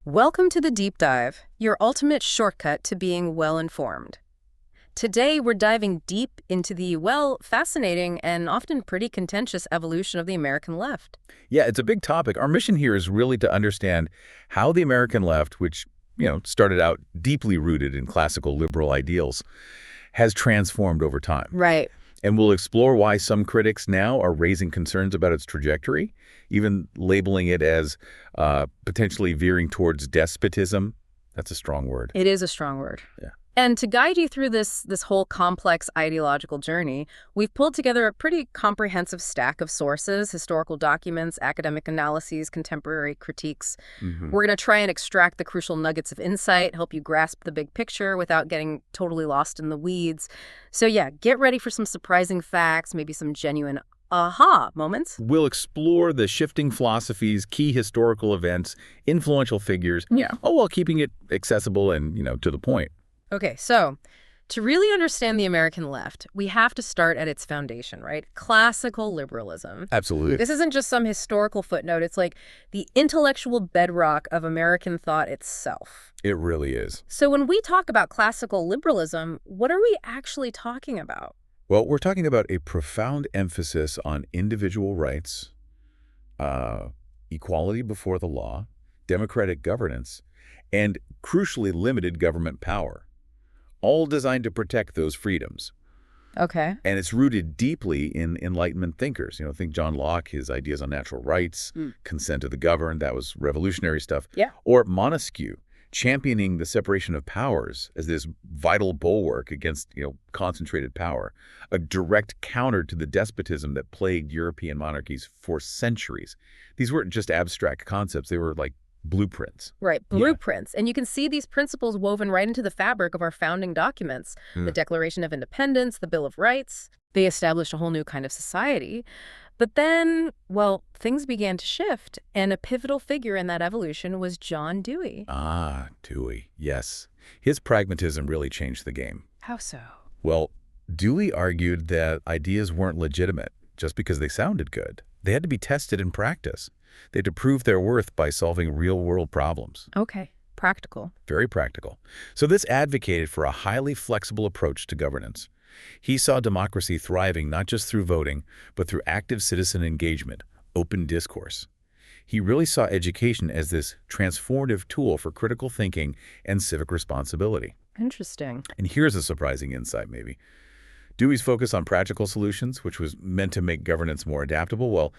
Welcome to the Deep Dive, your ultimate shortcut to being well-informed. Today, we're diving deep into the, fascinating and often pretty contentious evolution of the American left. Yeah, it's a big topic. Our mission here is really to understand how the American left, which, started out deeply rooted in classical liberal ideals, has transformed over time. Right. And we'll explore why some critics now are raising concerns about its trajectory, even labeling it as potentially veering towards despotism. That's a strong word. It is a strong word. Yeah. And to guide you through this whole complex ideological journey, we've pulled together a pretty comprehensive stack of sources, historical documents, academic analyses, contemporary critiques. We're going to try and extract the crucial nuggets of insight, help you grasp the big picture without getting totally lost in the weeds. So yeah, get ready for some surprising facts, maybe some genuine aha moments. We'll explore the shifting philosophies, key historical events, influential figures, all while keeping it accessible and, to the point. Okay, so to really understand the American left, we have to start at its foundation, right? Classical liberalism. Absolutely. This isn't just some historical footnote. It's like the intellectual bedrock of American thought itself. It really is. So when we talk about classical liberalism, what are we actually talking about? Well, we're talking about a profound emphasis on individual rights, equality before the law, democratic governance, and crucially limited government power, all designed to protect those freedoms. Okay. And it's rooted deeply in Enlightenment thinkers. Think John Locke, his ideas on natural rights, consent of the governed, that was revolutionary stuff. Yeah. Or Montesquieu, championing the separation of powers as this vital bulwark against, concentrated power, a direct counter to the despotism that plagued European monarchies for centuries. These weren't just abstract concepts, they were like blueprints. Right, blueprints. And you can see these principles woven right into the fabric of our founding documents. The Declaration of Independence, the Bill of Rights. They established a whole new kind of society. But then, things began to shift, and a pivotal figure in that evolution was John Dewey. Ah, Dewey, yes. His pragmatism really changed the game. How so? Well, Dewey argued that ideas weren't legitimate just because they sounded good. They had to be tested in practice. They had to prove their worth by solving real-world problems. Okay, practical. Very practical. So this advocated for a highly flexible approach to governance. He saw democracy thriving not just through voting, but through active citizen engagement, open discourse. He really saw education as this transformative tool for critical thinking and civic responsibility. Interesting. And here's a surprising insight, maybe. Dewey's focus on practical solutions, which was meant to make governance more adaptable,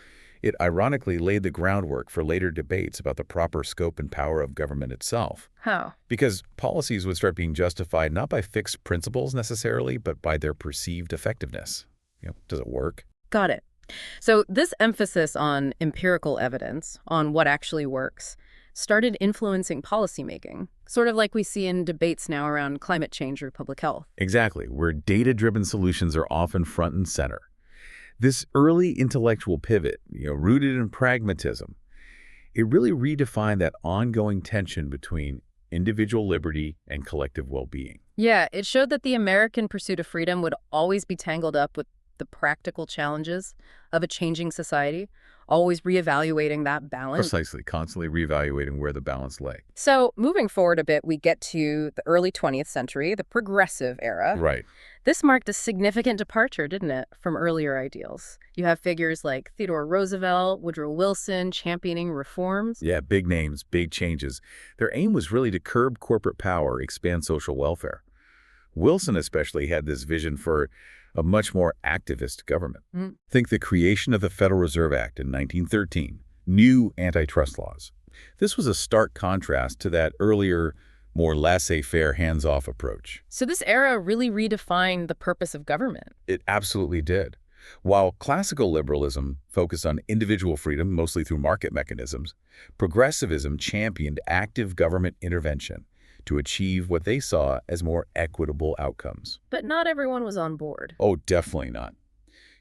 it ironically laid the groundwork for later debates about the proper scope and power of government itself. How? Because policies would start being justified not by fixed principles necessarily, but by their perceived effectiveness. Does it work? Got it. So this emphasis on empirical evidence, on what actually works, started influencing policymaking, sort of like we see in debates now around climate change or public health. Exactly, where data-driven solutions are often front and center. This early intellectual pivot, rooted in pragmatism, it really redefined that ongoing tension between individual liberty and collective well-being. Yeah, it showed that the American pursuit of freedom would always be tangled up with the practical challenges of a changing society, always reevaluating that balance. Precisely, constantly reevaluating where the balance lay. So moving forward a bit, we get to the early 20th century, the progressive era. Right. This marked a significant departure, didn't it, from earlier ideals? You have figures like Theodore Roosevelt, Woodrow Wilson championing reforms. Yeah, big names, big changes. Their aim was really to curb corporate power, expand social welfare. Wilson especially had this vision for a much more activist government. Think the creation of the Federal Reserve Act in 1913, new antitrust laws. This was a stark contrast to that earlier, more laissez-faire, hands-off approach. So this era really redefined the purpose of government. It absolutely did. While classical liberalism focused on individual freedom, mostly through market mechanisms, progressivism championed active government intervention to achieve what they saw as more equitable outcomes. But not everyone was on board. Oh, definitely not.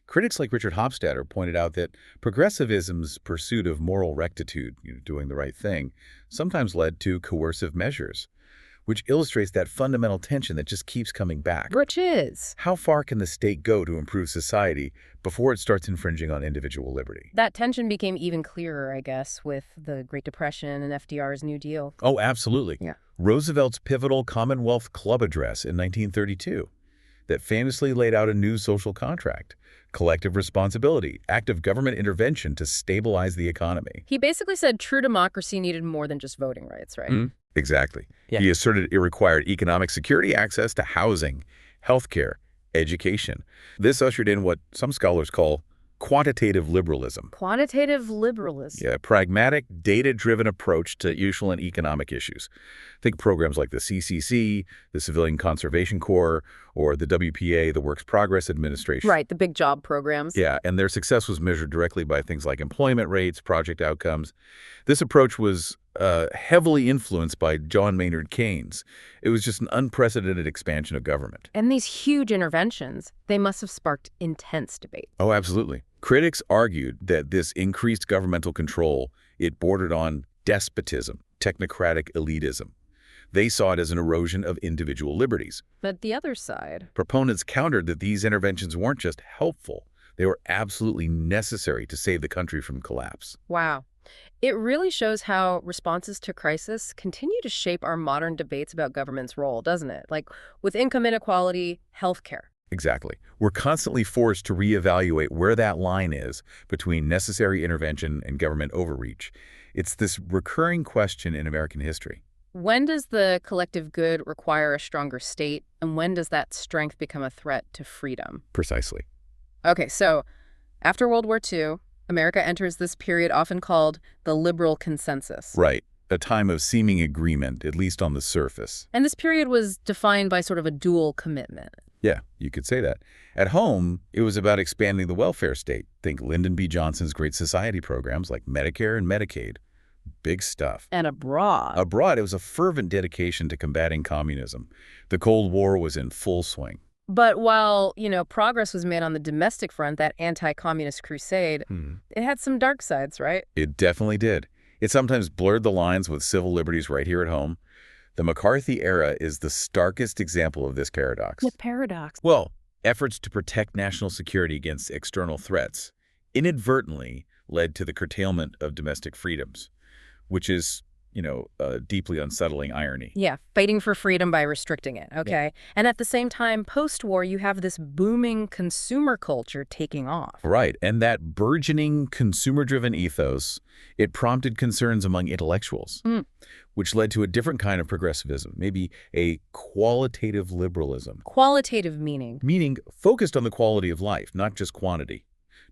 Critics like Richard Hofstadter pointed out that progressivism's pursuit of moral rectitude, doing the right thing, sometimes led to coercive measures, which illustrates that fundamental tension that just keeps coming back. Which is? How far can the state go to improve society before it starts infringing on individual liberty? That tension became even clearer, I guess, with the Great Depression and FDR's New Deal. Oh, absolutely. Yeah. Roosevelt's pivotal Commonwealth Club address in 1932 that famously laid out a new social contract, collective responsibility, active government intervention to stabilize the economy. He basically said true democracy needed more than just voting rights, right? Exactly. Yeah. He asserted it required economic security, access to housing, healthcare, education. This ushered in what some scholars call quantitative liberalism. Quantitative liberalism. Yeah, a pragmatic, data-driven approach to social and economic issues. Think programs like the CCC, the Civilian Conservation Corps, or the WPA, the Works Progress Administration. Right, the big job programs. Yeah, and their success was measured directly by things like employment rates, project outcomes. This approach was heavily influenced by John Maynard Keynes. It was just an unprecedented expansion of government. And these huge interventions, they must have sparked intense debate. Oh, absolutely. Critics argued that this increased governmental control, it bordered on despotism, technocratic elitism. They saw it as an erosion of individual liberties. But the other side? Proponents countered that these interventions weren't just helpful, they were absolutely necessary to save the country from collapse. Wow. It really shows how responses to crisis continue to shape our modern debates about government's role, doesn't it? Like with income inequality, healthcare. Exactly. We're constantly forced to reevaluate where that line is between necessary intervention and government overreach. It's this recurring question in American history. When does the collective good require a stronger state, and when does that strength become a threat to freedom? Precisely. Okay, so after World War II, America enters this period often called the liberal consensus. Right. A time of seeming agreement, at least on the surface. And this period was defined by sort of a dual commitment. Yeah, you could say that. At home, it was about expanding the welfare state. Think Lyndon B. Johnson's Great Society programs like Medicare and Medicaid. Big stuff. And abroad. Abroad, it was a fervent dedication to combating communism. The Cold War was in full swing. But while, progress was made on the domestic front, that anti-communist crusade, it had some dark sides, right? It definitely did. It sometimes blurred the lines with civil liberties right here at home. The McCarthy era is the starkest example of this paradox. What paradox? Well, efforts to protect national security against external threats inadvertently led to the curtailment of domestic freedoms, which is, a deeply unsettling irony. Yeah, fighting for freedom by restricting it, okay? Yeah. And at the same time, post-war, you have this booming consumer culture taking off. Right, and that burgeoning consumer-driven ethos, it prompted concerns among intellectuals, which led to a different kind of progressivism, maybe a qualitative liberalism. Qualitative meaning? Meaning focused on the quality of life, not just quantity.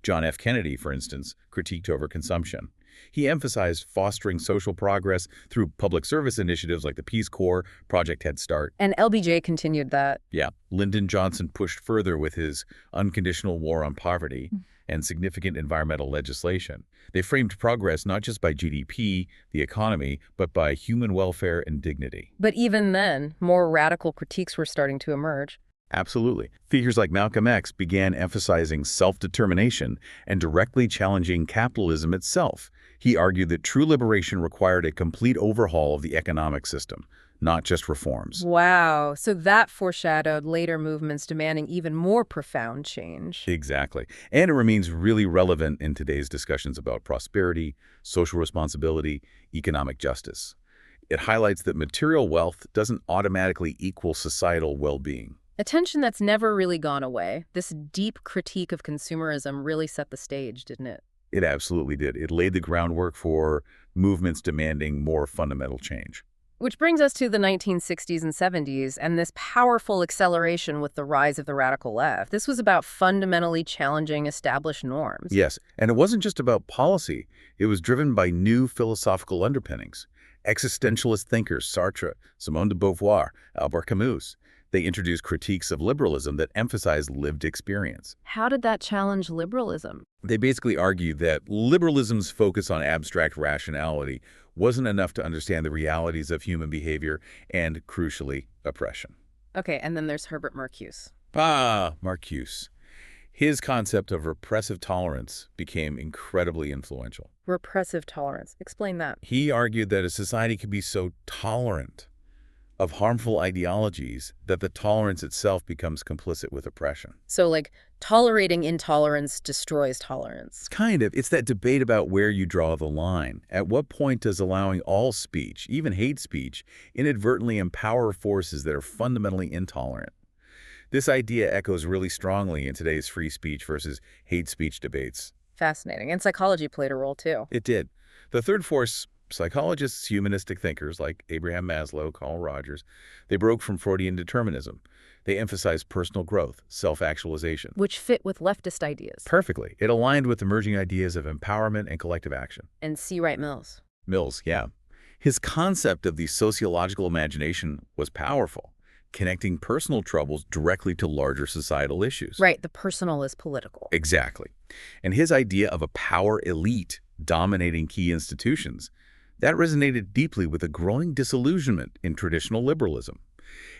John F. Kennedy, for instance, critiqued overconsumption. He emphasized fostering social progress through public service initiatives like the Peace Corps, Project Head Start. And LBJ continued that. Yeah. Lyndon Johnson pushed further with his unconditional war on poverty and significant environmental legislation. They framed progress not just by GDP, the economy, but by human welfare and dignity. But even then, more radical critiques were starting to emerge. Absolutely. Figures like Malcolm X began emphasizing self-determination and directly challenging capitalism itself. He argued that true liberation required a complete overhaul of the economic system, not just reforms. Wow. So that foreshadowed later movements demanding even more profound change. Exactly. And it remains really relevant in today's discussions about prosperity, social responsibility, economic justice. It highlights that material wealth doesn't automatically equal societal well-being. A tension that's never really gone away. This deep critique of consumerism really set the stage, didn't it? It absolutely did. It laid the groundwork for movements demanding more fundamental change. Which brings us to the 1960s and 70s and this powerful acceleration with the rise of the radical left. This was about fundamentally challenging established norms. Yes, and it wasn't just about policy. It was driven by new philosophical underpinnings. Existentialist thinkers Sartre, Simone de Beauvoir, Albert Camus, they introduced critiques of liberalism that emphasized lived experience. How did that challenge liberalism? They basically argued that liberalism's focus on abstract rationality wasn't enough to understand the realities of human behavior and, crucially, oppression. Okay, and then there's Herbert Marcuse. Marcuse. His concept of repressive tolerance became incredibly influential. Repressive tolerance. Explain that. He argued that a society could be so tolerant of harmful ideologies that the tolerance itself becomes complicit with oppression. So, like, tolerating intolerance destroys tolerance. Kind of. It's that debate about where you draw the line. At what point does allowing all speech, even hate speech, inadvertently empower forces that are fundamentally intolerant? This idea echoes really strongly in today's free speech versus hate speech debates. Fascinating. And psychology played a role, too. It did. The third force, psychologists, humanistic thinkers like Abraham Maslow, Carl Rogers, they broke from Freudian determinism. They emphasized personal growth, self-actualization. Which fit with leftist ideas. Perfectly. It aligned with emerging ideas of empowerment and collective action. And C. Wright Mills. Mills, yeah. His concept of the sociological imagination was powerful, connecting personal troubles directly to larger societal issues. Right, the personal is political. Exactly. And his idea of a power elite dominating key institutions, that resonated deeply with a growing disillusionment in traditional liberalism.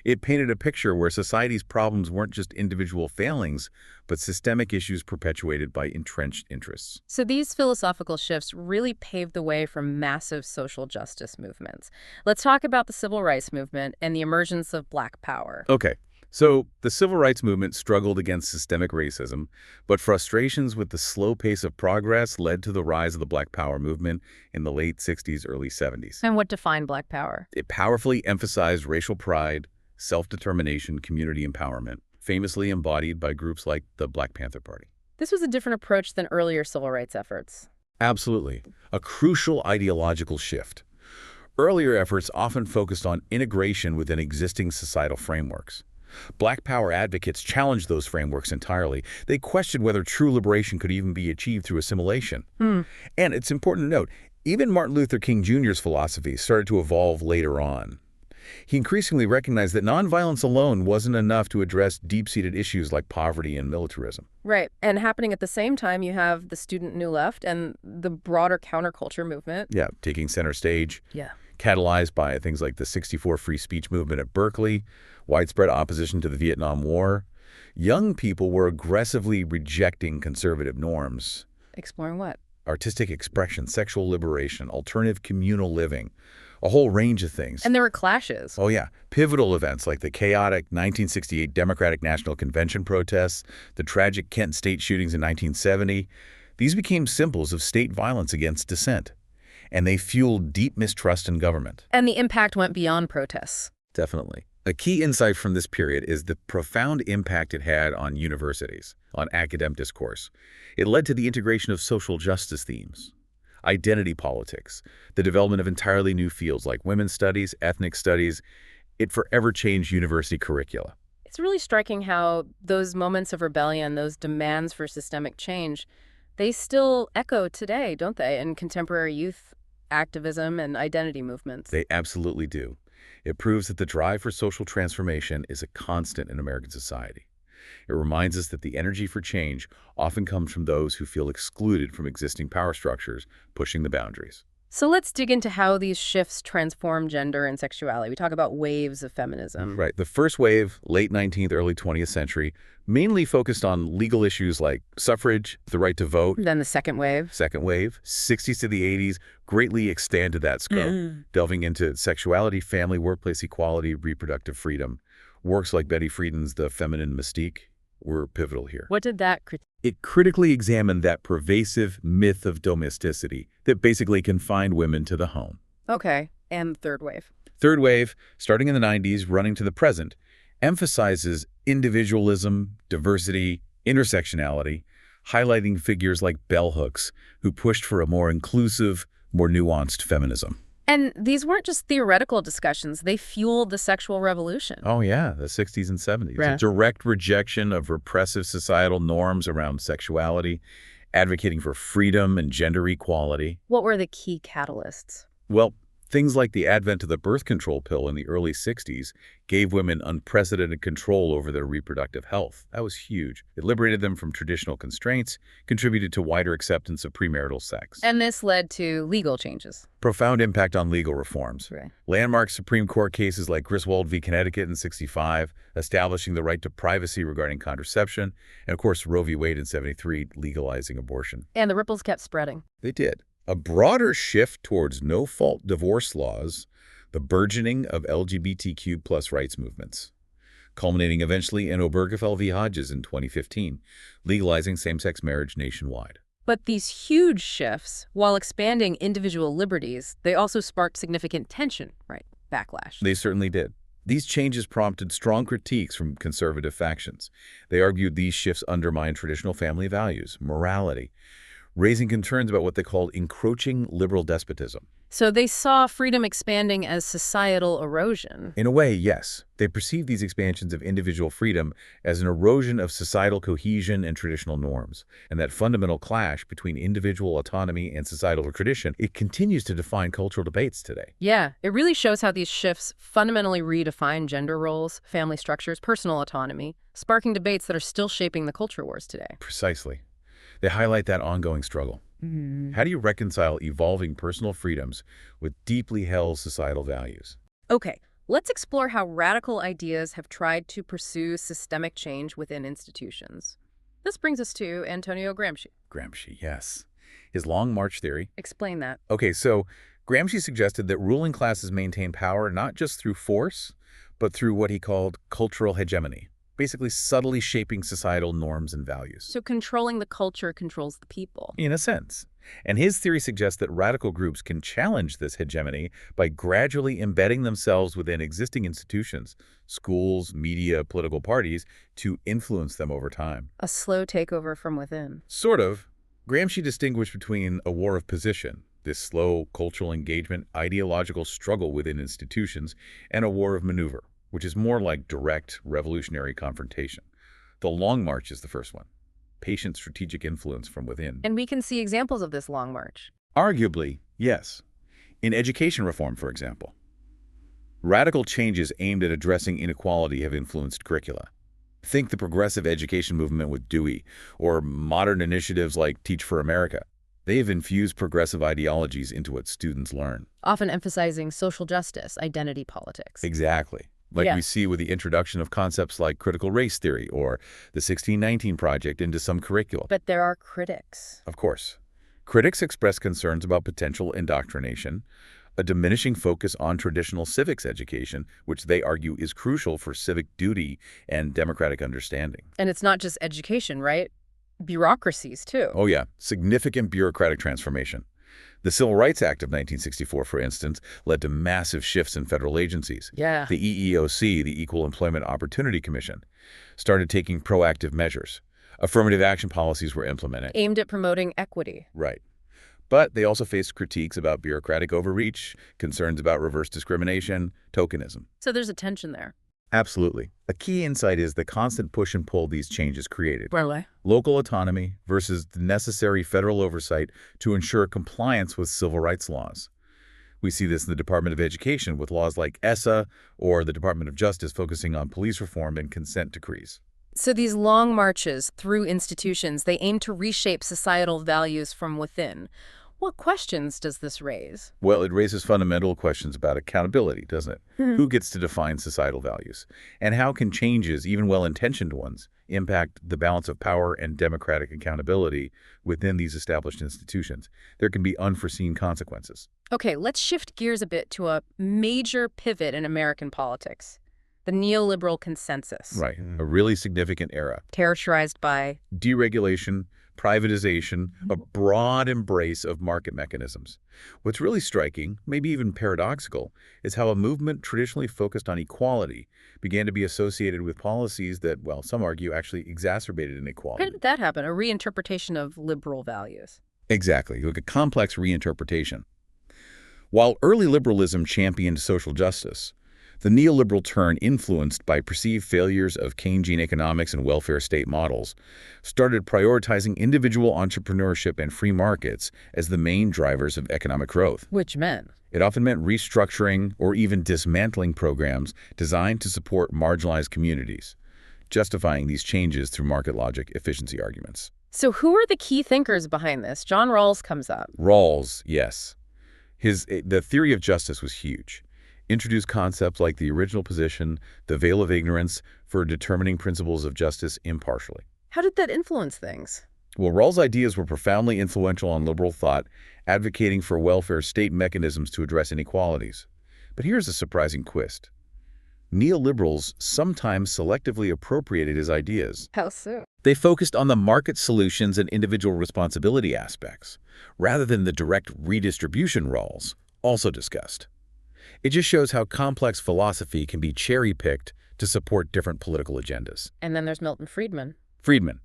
It painted a picture where society's problems weren't just individual failings, but systemic issues perpetuated by entrenched interests. So these philosophical shifts really paved the way for massive social justice movements. Let's talk about the civil rights movement and the emergence of Black power. Okay, so the civil rights movement struggled against systemic racism, but frustrations with the slow pace of progress led to the rise of the Black Power movement in the late 60s, early 70s. And what defined Black power? It powerfully emphasized racial pride, self-determination, community empowerment, famously embodied by groups like the Black Panther Party. This was a different approach than earlier civil rights efforts. Absolutely. A crucial ideological shift. Earlier efforts often focused on integration within existing societal frameworks. Black power advocates challenged those frameworks entirely. They questioned whether true liberation could even be achieved through assimilation. And it's important to note, even Martin Luther King Jr.'s philosophy started to evolve later on. He increasingly recognized that nonviolence alone wasn't enough to address deep-seated issues like poverty and militarism. Right. And happening at the same time, you have the student New Left and the broader counterculture movement. Yeah, taking center stage. Yeah. Catalyzed by things like the '64 free speech movement at Berkeley, widespread opposition to the Vietnam War. Young people were aggressively rejecting conservative norms. Exploring what? Artistic expression, sexual liberation, alternative communal living, a whole range of things. And there were clashes. Oh, yeah. Pivotal events like the chaotic 1968 Democratic National Convention protests, the tragic Kent state shootings in 1970. These became symbols of state violence against dissent, and they fueled deep mistrust in government. And the impact went beyond protests. Definitely. A key insight from this period is the profound impact it had on universities, on academic discourse. It led to the integration of social justice themes, identity politics, the development of entirely new fields like women's studies, ethnic studies. It forever changed university curricula. It's really striking how those moments of rebellion, those demands for systemic change, they still echo today, don't they, in contemporary youth activism and identity movements. They absolutely do. It proves that the drive for social transformation is a constant in American society. It reminds us that the energy for change often comes from those who feel excluded from existing power structures, pushing the boundaries. So let's dig into how these shifts transform gender and sexuality. We talk about waves of feminism. Right. The first wave, late 19th, early 20th century, mainly focused on legal issues like suffrage, the right to vote. Then the second wave. Second wave, 60s to the 80s, greatly expanded that scope, delving into sexuality, family, workplace equality, reproductive freedom. Works like Betty Friedan's The Feminine Mystique were pivotal here. What did that It critically examined that pervasive myth of domesticity that basically confined women to the home. Okay. And the third wave. Third wave, starting in the 90s, running to the present, emphasizes individualism, diversity, intersectionality, highlighting figures like bell hooks who pushed for a more inclusive, more nuanced feminism. And these weren't just theoretical discussions. They fueled the sexual revolution. Oh, yeah, the 60s and 70s. Right. A direct rejection of repressive societal norms around sexuality, advocating for freedom and gender equality. What were the key catalysts? Well, things like the advent of the birth control pill in the early 60s gave women unprecedented control over their reproductive health. That was huge. It liberated them from traditional constraints, contributed to wider acceptance of premarital sex. And this led to legal changes. Profound impact on legal reforms. Right. Landmark Supreme Court cases like Griswold v. Connecticut in '65, establishing the right to privacy regarding contraception, and of course Roe v. Wade in '73, legalizing abortion. And the ripples kept spreading. They did. A broader shift towards no-fault divorce laws, the burgeoning of LGBTQ+ rights movements, culminating eventually in Obergefell v. Hodges in 2015, legalizing same-sex marriage nationwide. But these huge shifts, while expanding individual liberties, they also sparked significant tension, right? Backlash. They certainly did. These changes prompted strong critiques from conservative factions. They argued these shifts undermined traditional family values, morality, raising concerns about what they called encroaching liberal despotism. So they saw freedom expanding as societal erosion. In a way, yes. They perceived these expansions of individual freedom as an erosion of societal cohesion and traditional norms. And that fundamental clash between individual autonomy and societal tradition, it continues to define cultural debates today. Yeah, it really shows how these shifts fundamentally redefine gender roles, family structures, personal autonomy, sparking debates that are still shaping the culture wars today. Precisely. They highlight that ongoing struggle. How do you reconcile evolving personal freedoms with deeply held societal values? Okay, let's explore how radical ideas have tried to pursue systemic change within institutions. This brings us to Antonio Gramsci. Gramsci, yes. His Long March theory. Explain that. Okay, so Gramsci suggested that ruling classes maintain power not just through force, but through what he called cultural hegemony, basically subtly shaping societal norms and values. So controlling the culture controls the people. In a sense. And his theory suggests that radical groups can challenge this hegemony by gradually embedding themselves within existing institutions, schools, media, political parties, to influence them over time. A slow takeover from within. Sort of. Gramsci distinguished between a war of position, this slow cultural engagement, ideological struggle within institutions, and a war of maneuver, which is more like direct revolutionary confrontation. The Long March is the first one. Patient strategic influence from within. And we can see examples of this long march. Arguably, yes. In education reform, for example. Radical changes aimed at addressing inequality have influenced curricula. Think the progressive education movement with Dewey, or modern initiatives like Teach for America. They have infused progressive ideologies into what students learn. Often emphasizing social justice, identity politics. Exactly. Like we see with the introduction of concepts like critical race theory or the 1619 Project into some curricula. But there are critics. Of course. Critics express concerns about potential indoctrination, a diminishing focus on traditional civics education, which they argue is crucial for civic duty and democratic understanding. And it's not just education, right? Bureaucracies, too. Oh, yeah. Significant bureaucratic transformation. The Civil Rights Act of 1964, for instance, led to massive shifts in federal agencies. Yeah. The EEOC, the Equal Employment Opportunity Commission, started taking proactive measures. Affirmative action policies were implemented. Aimed at promoting equity. Right. But they also faced critiques about bureaucratic overreach, concerns about reverse discrimination, tokenism. So there's a tension there. Absolutely. A key insight is the constant push and pull these changes created. Really? Local autonomy versus the necessary federal oversight to ensure compliance with civil rights laws. We see this in the Department of Education with laws like ESSA or the Department of Justice focusing on police reform and consent decrees. So these long marches through institutions, they aim to reshape societal values from within. What questions does this raise? Well, it raises fundamental questions about accountability, doesn't it? Who gets to define societal values? And how can changes, even well-intentioned ones, impact the balance of power and democratic accountability within these established institutions? There can be unforeseen consequences. Okay, let's shift gears a bit to a major pivot in American politics. The neoliberal consensus. Right. A really significant era. Characterized by deregulation, privatization, a broad embrace of market mechanisms. What's really striking, maybe even paradoxical, is how a movement traditionally focused on equality began to be associated with policies that, well, some argue actually exacerbated inequality. How did that happen? A reinterpretation of liberal values. Exactly, like a complex reinterpretation. While early liberalism championed social justice, the neoliberal turn, influenced by perceived failures of Keynesian economics and welfare state models, started prioritizing individual entrepreneurship and free markets as the main drivers of economic growth. Which meant? It often meant restructuring or even dismantling programs designed to support marginalized communities, justifying these changes through market logic efficiency arguments. So who are the key thinkers behind this? John Rawls comes up. Rawls, yes. The theory of justice was huge. Introduced concepts like the original position, the veil of ignorance, for determining principles of justice impartially. How did that influence things? Well, Rawls' ideas were profoundly influential on liberal thought, advocating for welfare state mechanisms to address inequalities. But here's a surprising twist. Neoliberals sometimes selectively appropriated his ideas. How so? They focused on the market solutions and individual responsibility aspects, rather than the direct redistribution roles, also discussed. It just shows how complex philosophy can be cherry-picked to support different political agendas. And then there's Milton Friedman. Friedman,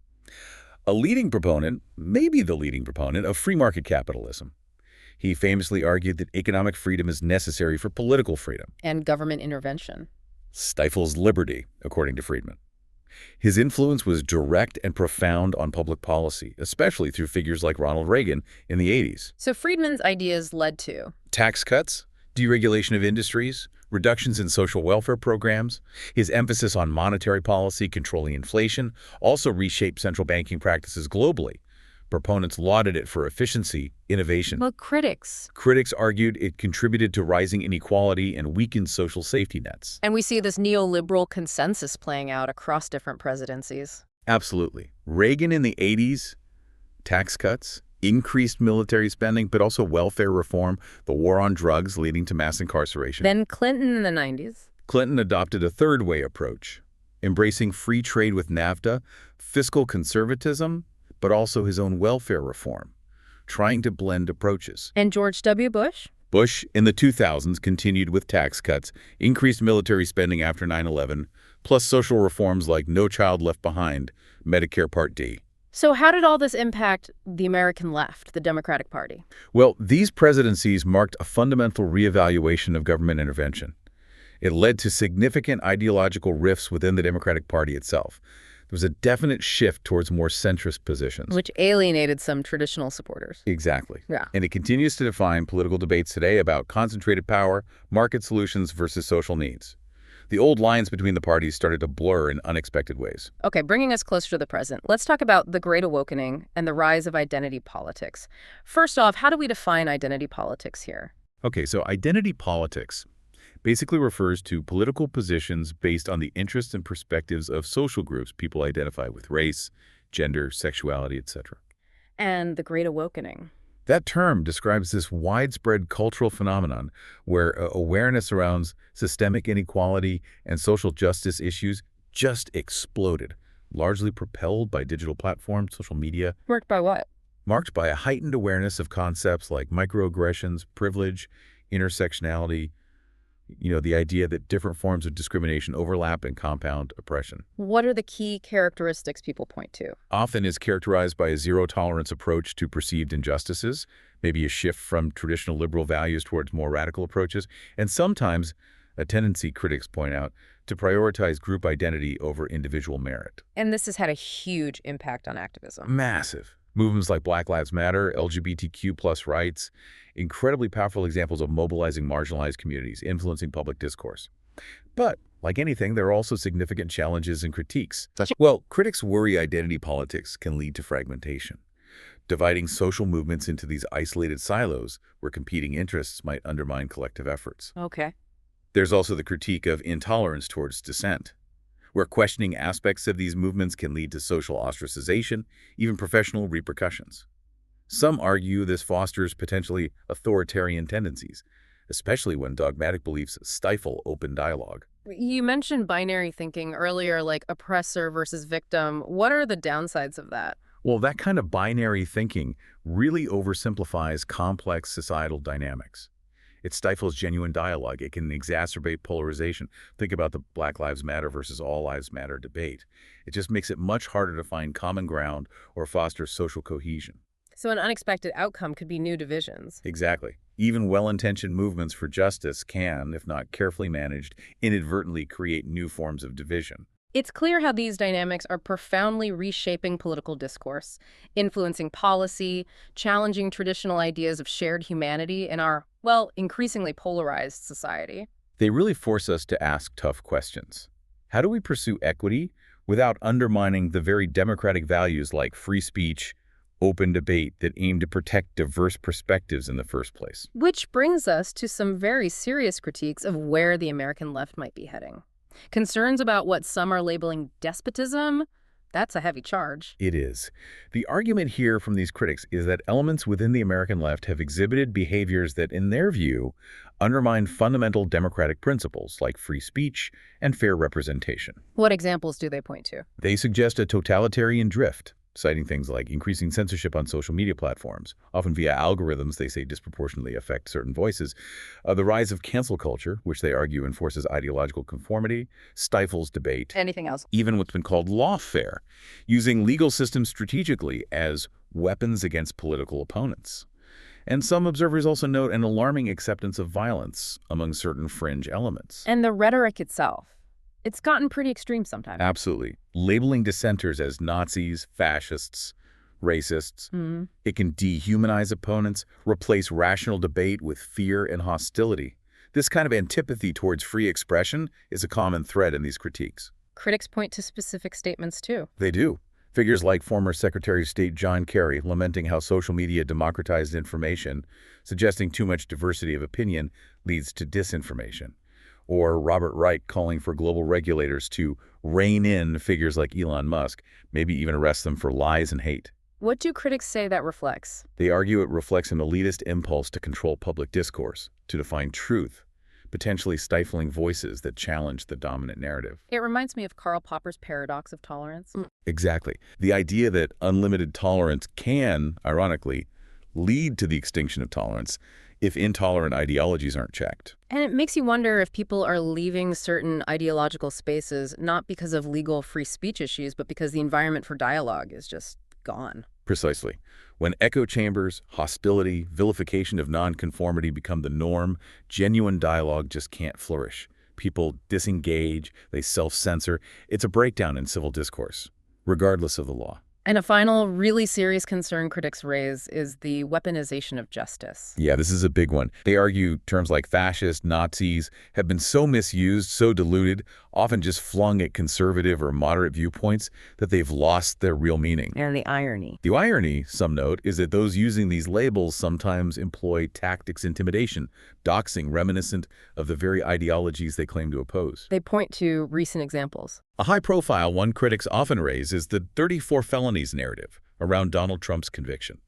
a leading proponent, maybe the leading proponent, of free market capitalism. He famously argued that economic freedom is necessary for political freedom. And government intervention. Stifles liberty, according to Friedman. His influence was direct and profound on public policy, especially through figures like Ronald Reagan in the 80s. So Friedman's ideas led to Tax cuts, deregulation of industries, reductions in social welfare programs. His emphasis on monetary policy controlling inflation also reshaped central banking practices globally. Proponents lauded it for efficiency, innovation. But critics argued it contributed to rising inequality and weakened social safety nets. And we see this neoliberal consensus playing out across different presidencies. Absolutely. Reagan in the 80s, tax cuts, increased military spending, but also welfare reform, the war on drugs leading to mass incarceration. Then Clinton in the 90s. Clinton adopted a third-way approach, embracing free trade with NAFTA, fiscal conservatism, but also his own welfare reform, trying to blend approaches. And George W. Bush? Bush, in the 2000s, continued with tax cuts, increased military spending after 9/11, plus social reforms like No Child Left Behind, Medicare Part D. So how did all this impact the American left, the Democratic Party? Well, these presidencies marked a fundamental reevaluation of government intervention. It led to significant ideological rifts within the Democratic Party itself. There was a definite shift towards more centrist positions. Which alienated some traditional supporters. Exactly. Yeah. And it continues to define political debates today about concentrated power, market solutions versus social needs. The old lines between the parties started to blur in unexpected ways. Okay, bringing us closer to the present, let's talk about the Great Awakening and the rise of identity politics. First off, how do we define identity politics here? Okay, so identity politics basically refers to political positions based on the interests and perspectives of social groups people identify with: race, gender, sexuality, etc. And the Great Awakening. That term describes this widespread cultural phenomenon where awareness around systemic inequality and social justice issues just exploded, largely propelled by digital platforms, social media. Marked by what? Marked by a heightened awareness of concepts like microaggressions, privilege, intersectionality, the idea that different forms of discrimination overlap and compound oppression. What are the key characteristics people point to? Often is characterized by a zero-tolerance approach to perceived injustices, maybe a shift from traditional liberal values towards more radical approaches, and sometimes a tendency, critics point out, to prioritize group identity over individual merit. And this has had a huge impact on activism. Massive. Movements like Black Lives Matter, LGBTQ+ rights, incredibly powerful examples of mobilizing marginalized communities, influencing public discourse. But, like anything, there are also significant challenges and critiques. Well, critics worry identity politics can lead to fragmentation, dividing social movements into these isolated silos where competing interests might undermine collective efforts. Okay. There's also the critique of intolerance towards dissent, where questioning aspects of these movements can lead to social ostracization, even professional repercussions. Some argue this fosters potentially authoritarian tendencies, especially when dogmatic beliefs stifle open dialogue. You mentioned binary thinking earlier, like oppressor versus victim. What are the downsides of that? Well, that kind of binary thinking really oversimplifies complex societal dynamics. It stifles genuine dialogue. It can exacerbate polarization. Think about the Black Lives Matter versus All Lives Matter debate. It just makes it much harder to find common ground or foster social cohesion. So an unexpected outcome could be new divisions. Exactly. Even well-intentioned movements for justice can, if not carefully managed, inadvertently create new forms of division. It's clear how these dynamics are profoundly reshaping political discourse, influencing policy, challenging traditional ideas of shared humanity in our, well, increasingly polarized society. They really force us to ask tough questions. How do we pursue equity without undermining the very democratic values like free speech, open debate that aim to protect diverse perspectives in the first place? Which brings us to some very serious critiques of where the American left might be heading. Concerns about what some are labeling despotism, That's a heavy charge. It is. The argument here from these critics is that elements within the American left have exhibited behaviors that, in their view, undermine fundamental democratic principles like free speech and fair representation. What examples do they point to? They suggest a totalitarian drift, citing things like increasing censorship on social media platforms, often via algorithms they say disproportionately affect certain voices, the rise of cancel culture, which they argue enforces ideological conformity, stifles debate, Anything else? even what's been called lawfare, using legal systems strategically as weapons against political opponents. And some observers also note an alarming acceptance of violence among certain fringe elements. And the rhetoric itself. It's gotten pretty extreme sometimes. Absolutely. Labeling dissenters as Nazis, fascists, racists. It can dehumanize opponents, replace rational debate with fear and hostility. This kind of antipathy towards free expression is a common thread in these critiques. Critics point to specific statements, too. They do. Figures like former Secretary of State John Kerry lamenting how social media democratized information, suggesting too much diversity of opinion leads to disinformation. Or Robert Wright calling for global regulators to rein in figures like Elon Musk, maybe even arrest them for lies and hate. What do critics say that reflects? They argue it reflects an elitist impulse to control public discourse, to define truth, potentially stifling voices that challenge the dominant narrative. It reminds me of Karl Popper's paradox of tolerance. Exactly. The idea that unlimited tolerance can, ironically, lead to the extinction of tolerance if intolerant ideologies aren't checked. And it makes you wonder if people are leaving certain ideological spaces not because of legal free speech issues, but because the environment for dialogue is just gone. Precisely. When echo chambers, hostility, vilification of nonconformity become the norm, genuine dialogue just can't flourish. People disengage, they self-censor. It's a breakdown in civil discourse, regardless of the law. And a final really serious concern critics raise is the weaponization of justice. Yeah, this is a big one. They argue terms like fascist, Nazis have been so misused, so diluted, often just flung at conservative or moderate viewpoints that they've lost their real meaning. And the irony. The irony, some note, is that those using these labels sometimes employ tactics intimidation, doxing reminiscent of the very ideologies they claim to oppose. They point to recent examples. A high-profile one critics often raise is the 34 felonies narrative around Donald Trump's conviction.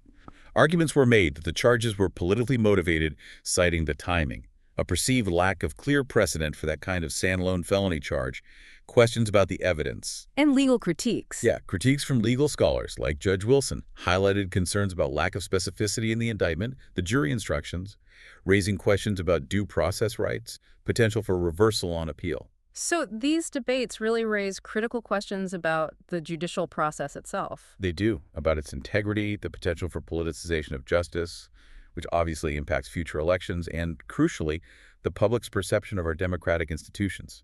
Arguments were made that the charges were politically motivated, citing the timing, a perceived lack of clear precedent for that kind of standalone felony charge, questions about the evidence. And legal critiques. Yeah, critiques from legal scholars like Judge Wilson highlighted concerns about lack of specificity in the indictment, the jury instructions, raising questions about due process rights, potential for reversal on appeal. So these debates really raise critical questions about the judicial process itself. They do, about its integrity, the potential for politicization of justice, which obviously impacts future elections, and, crucially, the public's perception of our democratic institutions.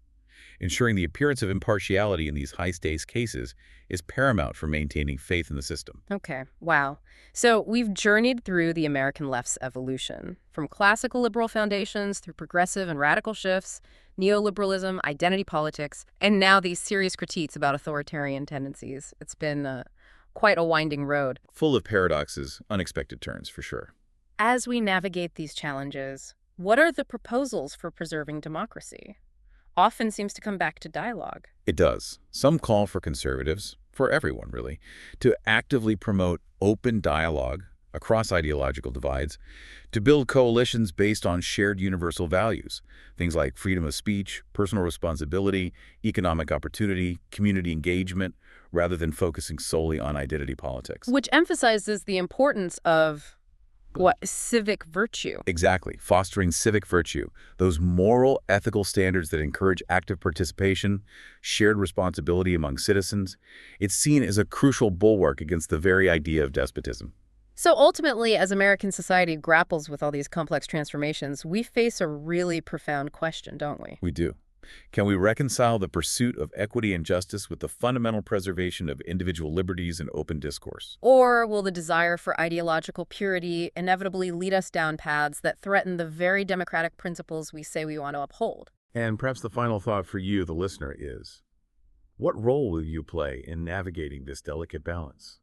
Ensuring the appearance of impartiality in these high-stakes cases is paramount for maintaining faith in the system. Okay, wow. So we've journeyed through the American left's evolution, from classical liberal foundations through progressive and radical shifts, neoliberalism, identity politics, and now these serious critiques about authoritarian tendencies. It's been quite a winding road. Full of paradoxes, unexpected turns, for sure. As we navigate these challenges, what are the proposals for preserving democracy? Often seems to come back to dialogue. It does. Some call for conservatives, for everyone really, to actively promote open dialogue across ideological divides, to build coalitions based on shared universal values, things like freedom of speech, personal responsibility, economic opportunity, community engagement, rather than focusing solely on identity politics. Which emphasizes the importance of civic virtue. Exactly. Fostering civic virtue, those moral, ethical standards that encourage active participation, shared responsibility among citizens. It's seen as a crucial bulwark against the very idea of despotism. So ultimately, as American society grapples with all these complex transformations, we face a really profound question, don't we? We do. Can we reconcile the pursuit of equity and justice with the fundamental preservation of individual liberties and open discourse? Or will the desire for ideological purity inevitably lead us down paths that threaten the very democratic principles we say we want to uphold? And perhaps the final thought for you, the listener, is, what role will you play in navigating this delicate balance?